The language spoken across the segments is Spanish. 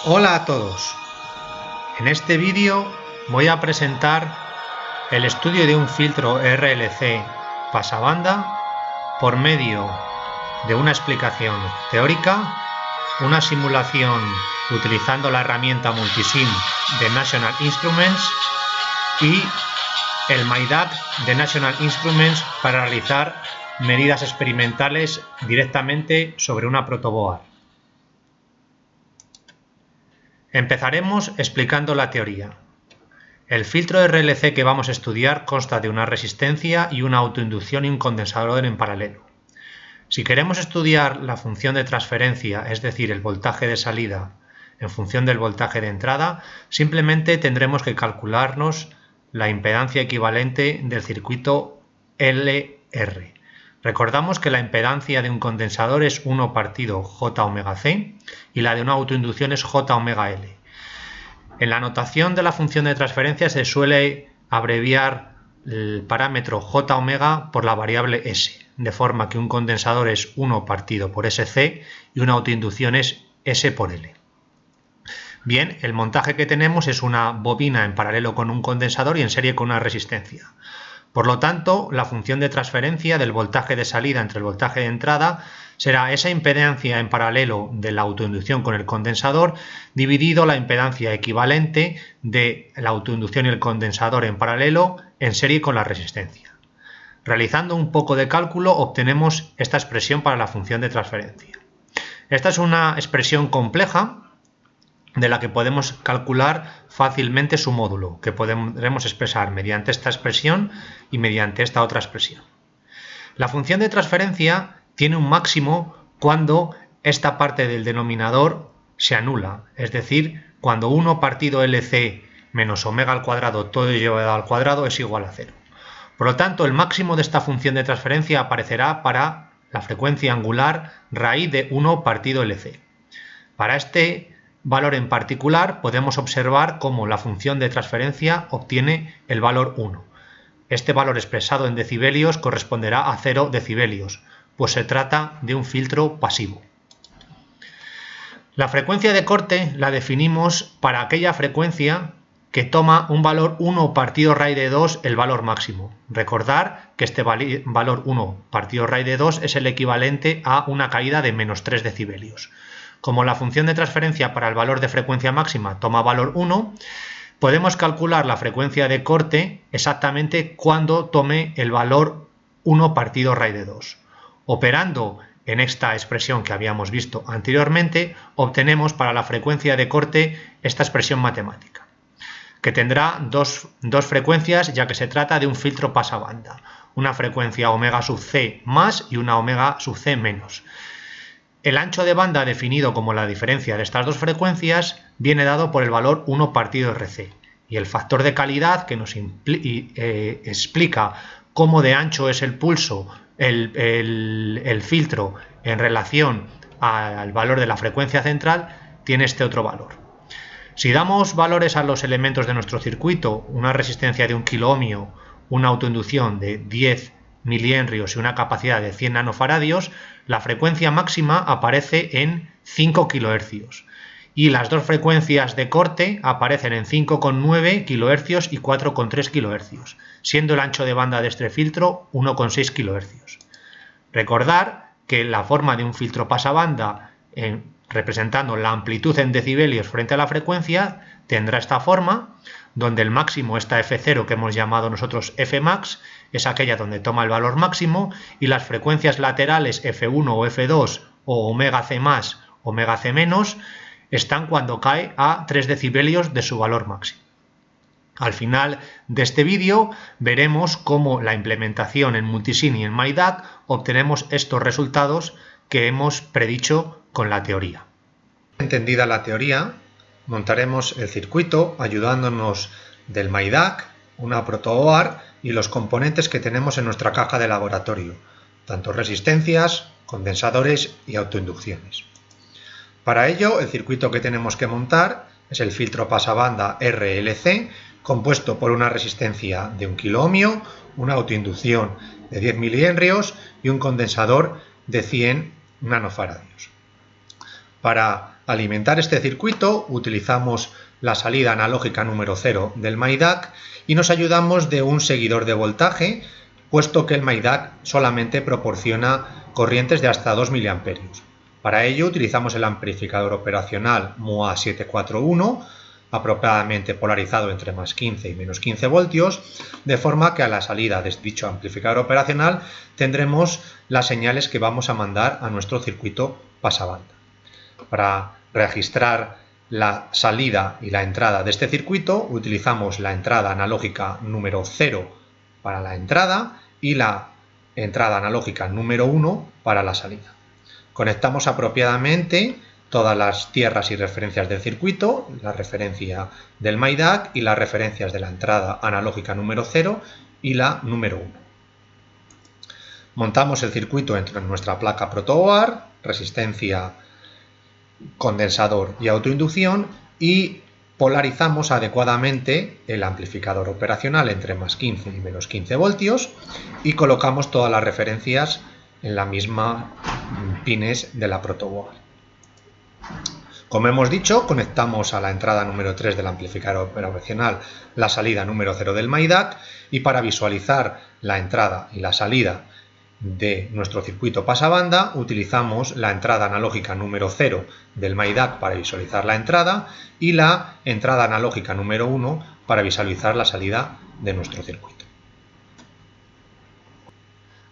Hola a todos. En este vídeo voy a presentar el estudio de un filtro RLC pasabanda por medio de una explicación teórica, una simulación utilizando la herramienta Multisim de National Instruments y el MyDAQ de National Instruments para realizar medidas experimentales directamente sobre una protoboard. Empezaremos explicando la teoría. El filtro RLC que vamos a estudiar consta de una resistencia y una autoinducción y un condensador en paralelo. Si queremos estudiar la función de transferencia, es decir, el voltaje de salida en función del voltaje de entrada, simplemente tendremos que calcularnos la impedancia equivalente del circuito LR. Recordamos que la impedancia de un condensador es 1 partido J omega C y la de una autoinducción es J omega L. En la notación de la función de transferencia se suele abreviar el parámetro J omega por la variable S, de forma que un condensador es 1 partido por SC y una autoinducción es S por L. Bien, el montaje que tenemos es una bobina en paralelo con un condensador y en serie con una resistencia. Por lo tanto, la función de transferencia del voltaje de salida entre el voltaje de entrada será esa impedancia en paralelo de la autoinducción con el condensador dividido la impedancia equivalente de la autoinducción y el condensador en paralelo en serie con la resistencia. Realizando un poco de cálculo obtenemos esta expresión para la función de transferencia. Esta es una expresión compleja de la que podemos calcular fácilmente su módulo, que podremos expresar mediante esta expresión y mediante esta otra expresión. La función de transferencia tiene un máximo cuando esta parte del denominador se anula, es decir, cuando 1 partido LC menos omega al cuadrado todo elevado al cuadrado es igual a 0. Por lo tanto, el máximo de esta función de transferencia aparecerá para la frecuencia angular raíz de 1 partido LC. Para este valor en particular podemos observar cómo la función de transferencia obtiene el valor 1. Este valor expresado en decibelios corresponderá a 0 decibelios, pues se trata de un filtro pasivo. La frecuencia de corte la definimos para aquella frecuencia que toma un valor 1 partido raíz de 2 el valor máximo. Recordar que este valor 1 partido raíz de 2 es el equivalente a una caída de menos 3 decibelios. Como la función de transferencia para el valor de frecuencia máxima toma valor 1, podemos calcular la frecuencia de corte exactamente cuando tome el valor 1 partido raíz de 2. Operando en esta expresión que habíamos visto anteriormente, obtenemos para la frecuencia de corte esta expresión matemática, que tendrá dos frecuencias ya que se trata de un filtro pasabanda, una frecuencia omega sub c más y una omega sub c menos. El ancho de banda definido como la diferencia de estas dos frecuencias viene dado por el valor 1 partido RC y el factor de calidad que nos explica cómo de ancho es el pulso el filtro en relación al valor de la frecuencia central tiene este otro valor. Si damos valores a los elementos de nuestro circuito, una resistencia de 1 kiloohmio, una autoinducción de 10 milihenrios y una capacidad de 100 nanofaradios, la frecuencia máxima aparece en 5 kHz y las dos frecuencias de corte aparecen en 5,9 kHz y 4,3 kHz, siendo el ancho de banda de este filtro 1,6 kHz. Recordar que la forma de un filtro pasabanda representando la amplitud en decibelios frente a la frecuencia tendrá esta forma, donde el máximo, esta F0 que hemos llamado nosotros Fmax, es aquella donde toma el valor máximo, y las frecuencias laterales F1 o F2 o omega C más, omega C menos, están cuando cae a 3 decibelios de su valor máximo. Al final de este vídeo veremos cómo la implementación en Multisim y en MyDAQ obtenemos estos resultados que hemos predicho con la teoría. Entendida la teoría, montaremos el circuito ayudándonos del MyDAQ, una protoboard y los componentes que tenemos en nuestra caja de laboratorio, tanto resistencias, condensadores y autoinducciones. Para ello, el circuito que tenemos que montar es el filtro pasabanda RLC, compuesto por una resistencia de 1 kiloohmio, una autoinducción de 10 milihenrios y un condensador de 100 nanofaradios. Para alimentar este circuito utilizamos la salida analógica número 0 del MyDAC y nos ayudamos de un seguidor de voltaje, puesto que el MyDAC solamente proporciona corrientes de hasta 2 mA. Para ello utilizamos el amplificador operacional MUA741, apropiadamente polarizado entre más 15 y menos 15 voltios, de forma que a la salida de dicho amplificador operacional tendremos las señales que vamos a mandar a nuestro circuito pasabanda. Para registrar la salida y la entrada de este circuito utilizamos la entrada analógica número 0 para la entrada y la entrada analógica número 1 para la salida. Conectamos apropiadamente todas las tierras y referencias del circuito, la referencia del MyDAC y las referencias de la entrada analógica número 0 y la número 1. Montamos el circuito entre nuestra placa protoboard, resistencia, condensador y autoinducción y polarizamos adecuadamente el amplificador operacional entre más 15 y menos 15 voltios y colocamos todas las referencias en la misma pines de la protoboard. Como hemos dicho, conectamos a la entrada número 3 del amplificador operacional la salida número 0 del MyDAC y para visualizar la entrada y la salida de nuestro circuito pasabanda utilizamos la entrada analógica número 0 del MyDAC para visualizar la entrada y la entrada analógica número 1 para visualizar la salida de nuestro circuito.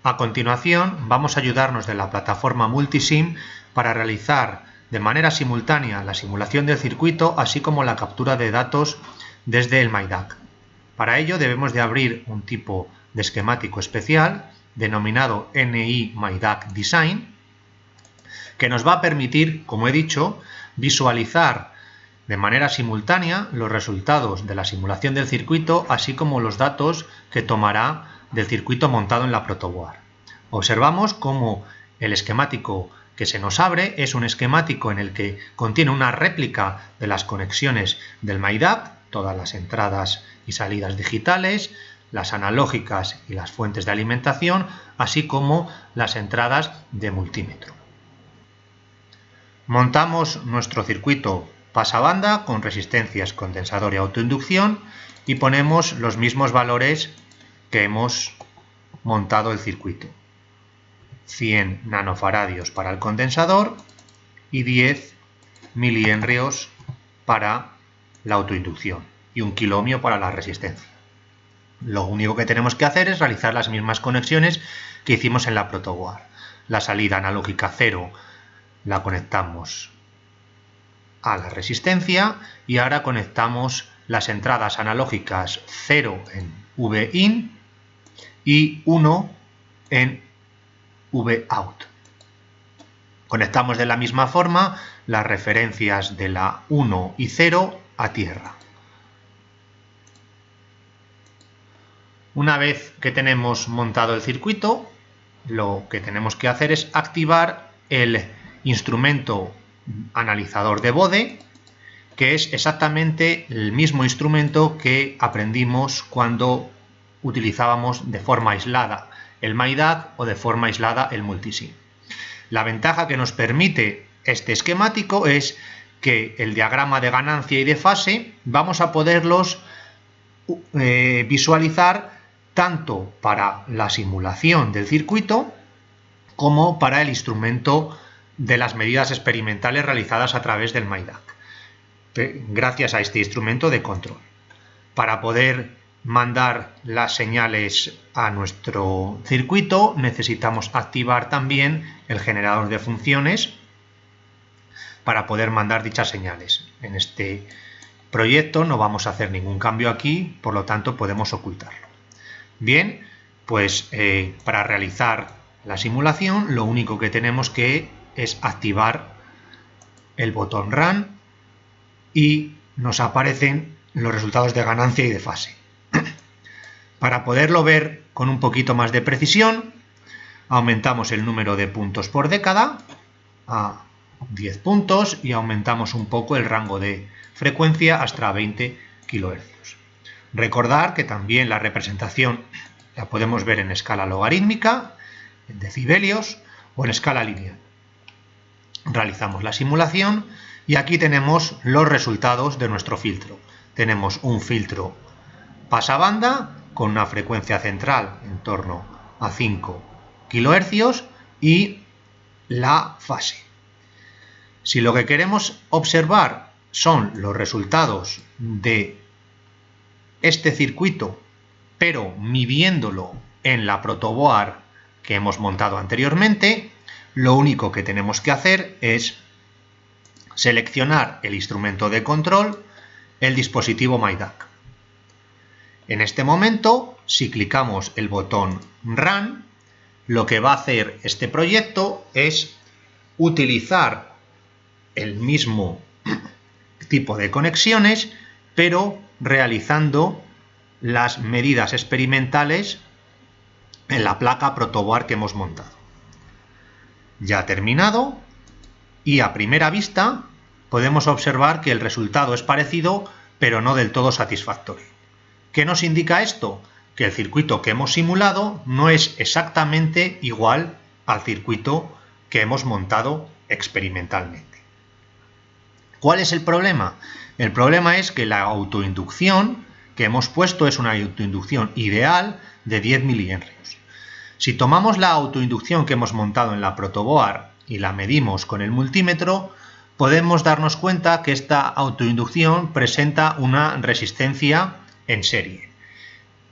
A continuación vamos a ayudarnos de la plataforma Multisim para realizar de manera simultánea la simulación del circuito así como la captura de datos desde el MyDAC. Para ello debemos de abrir un tipo de esquemático especial denominado NI MyDAC Design, que nos va a permitir, como he dicho, visualizar de manera simultánea los resultados de la simulación del circuito, así como los datos que tomará del circuito montado en la protoboard. Observamos cómo el esquemático que se nos abre es un esquemático en el que contiene una réplica de las conexiones del MyDAC, todas las entradas y salidas digitales, las analógicas y las fuentes de alimentación, así como las entradas de multímetro. Montamos nuestro circuito pasabanda con resistencias, condensador y autoinducción y ponemos los mismos valores que hemos montado el circuito. 100 nanofaradios para el condensador y 10 milihenrios para la autoinducción y 1 kiloohmio para la resistencia. Lo único que tenemos que hacer es realizar las mismas conexiones que hicimos en la protoboard. La salida analógica 0 la conectamos a la resistencia y ahora conectamos las entradas analógicas 0 en VIN y 1 en VOUT. Conectamos de la misma forma las referencias de la 1 y 0 a tierra. Una vez que tenemos montado el circuito, lo que tenemos que hacer es activar el instrumento analizador de Bode, que es exactamente el mismo instrumento que aprendimos cuando utilizábamos de forma aislada el MyDAC o de forma aislada el Multisim. La ventaja que nos permite este esquemático es que el diagrama de ganancia y de fase vamos a poderlos visualizar tanto para la simulación del circuito como para el instrumento de las medidas experimentales realizadas a través del MyDAC, gracias a este instrumento de control. Para poder mandar las señales a nuestro circuito necesitamos activar también el generador de funciones para poder mandar dichas señales. En este proyecto no vamos a hacer ningún cambio aquí, por lo tanto podemos ocultarlo. Bien, pues para realizar la simulación lo único que tenemos que es activar el botón Run y nos aparecen los resultados de ganancia y de fase. Para poderlo ver con un poquito más de precisión, aumentamos el número de puntos por década a 10 puntos y aumentamos un poco el rango de frecuencia hasta 20 kHz. Recordar que también la representación la podemos ver en escala logarítmica, en decibelios o en escala lineal. Realizamos la simulación Y aquí tenemos los resultados de nuestro filtro. Tenemos un filtro pasabanda con una frecuencia central en torno a 5 kHz y la fase. Si lo que queremos observar son los resultados de este circuito, pero midiéndolo en la protoboard que hemos montado anteriormente, lo único que tenemos que hacer es seleccionar el instrumento de control, el dispositivo MyDAQ. En este momento, si clicamos el botón Run, lo que va a hacer este proyecto es utilizar el mismo tipo de conexiones, pero realizando las medidas experimentales en la placa protoboard que hemos montado. Ya ha terminado y a primera vista podemos observar que el resultado es parecido, pero no del todo satisfactorio. ¿Qué nos indica esto? Que el circuito que hemos simulado no es exactamente igual al circuito que hemos montado experimentalmente. ¿Cuál es el problema? El problema es que la autoinducción que hemos puesto es una autoinducción ideal de 10 mA. Si tomamos la autoinducción que hemos montado en la protoboard y la medimos con el multímetro, podemos darnos cuenta que esta autoinducción presenta una resistencia en serie.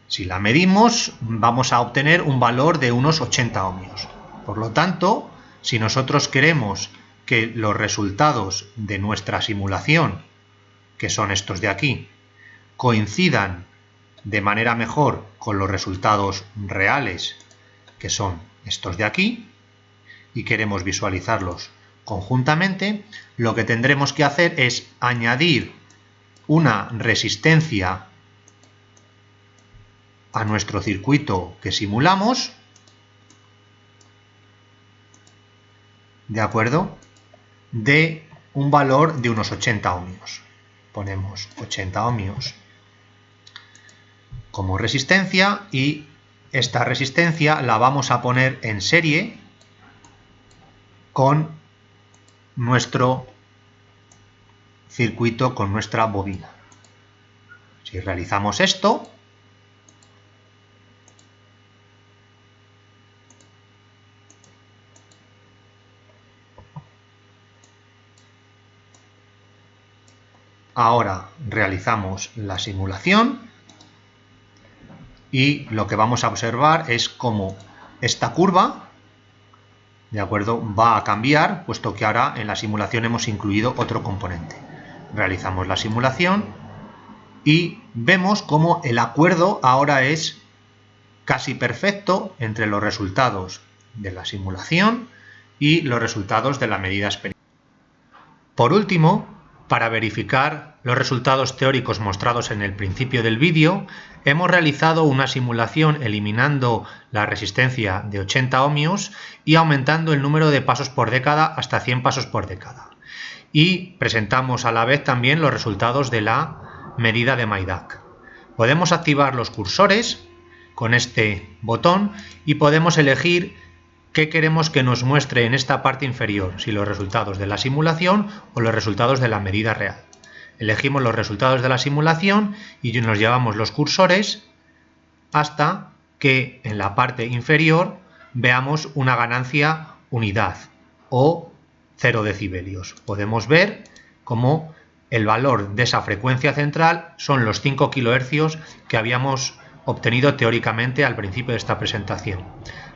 Si la medimos, vamos a obtener un valor de unos 80 ohmios. Por lo tanto, si nosotros queremos que los resultados de nuestra simulación, que son estos de aquí, coincidan de manera mejor con los resultados reales, que son estos de aquí, y queremos visualizarlos conjuntamente, lo que tendremos que hacer es añadir una resistencia a nuestro circuito que simulamos, ¿de acuerdo?, de un valor de unos 80 ohmios. Ponemos 80 ohmios como resistencia y esta resistencia la vamos a poner en serie con nuestro circuito, con nuestra bobina. Si realizamos esto, ahora realizamos la simulación y lo que vamos a observar es cómo esta curva, ¿de acuerdo?, va a cambiar, puesto que ahora en la simulación hemos incluido otro componente. Realizamos la simulación y vemos cómo el acuerdo ahora es casi perfecto entre los resultados de la simulación y los resultados de la medida experimental. Por último, para verificar los resultados teóricos mostrados en el principio del vídeo, hemos realizado una simulación eliminando la resistencia de 80 ohmios y aumentando el número de pasos por década hasta 100 pasos por década. Y presentamos a la vez también los resultados de la medida de MyDAQ. Podemos activar los cursores con este botón y podemos elegir qué queremos que nos muestre en esta parte inferior, si los resultados de la simulación o los resultados de la medida real. Elegimos los resultados de la simulación y nos llevamos los cursores hasta que en la parte inferior veamos una ganancia unidad o 0 decibelios. Podemos ver cómo el valor de esa frecuencia central son los 5 kHz que habíamos obtenido teóricamente al principio de esta presentación.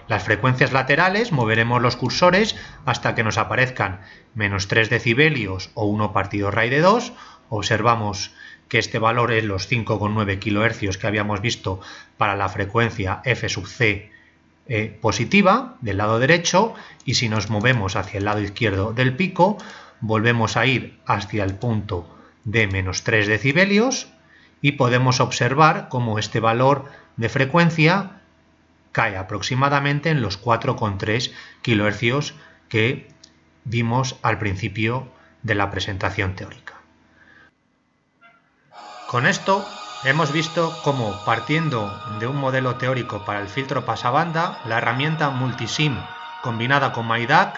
Las frecuencias laterales moveremos los cursores hasta que nos aparezcan menos 3 decibelios o 1 partido raíz de 2. Observamos que este valor es los 5,9 kHz que habíamos visto para la frecuencia f sub c positiva del lado derecho, y si nos movemos hacia el lado izquierdo del pico volvemos a ir hacia el punto de menos 3 decibelios y podemos observar cómo este valor de frecuencia cae aproximadamente en los 4,3 kHz que vimos al principio de la presentación teórica. Con esto hemos visto cómo, partiendo de un modelo teórico para el filtro pasabanda, la herramienta Multisim combinada con MyDAQ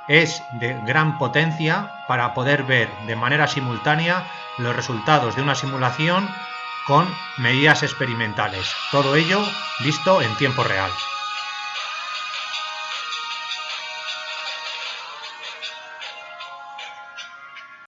es de gran potencia para poder ver de manera simultánea los resultados de una simulación con medidas experimentales. Todo ello visto en tiempo real.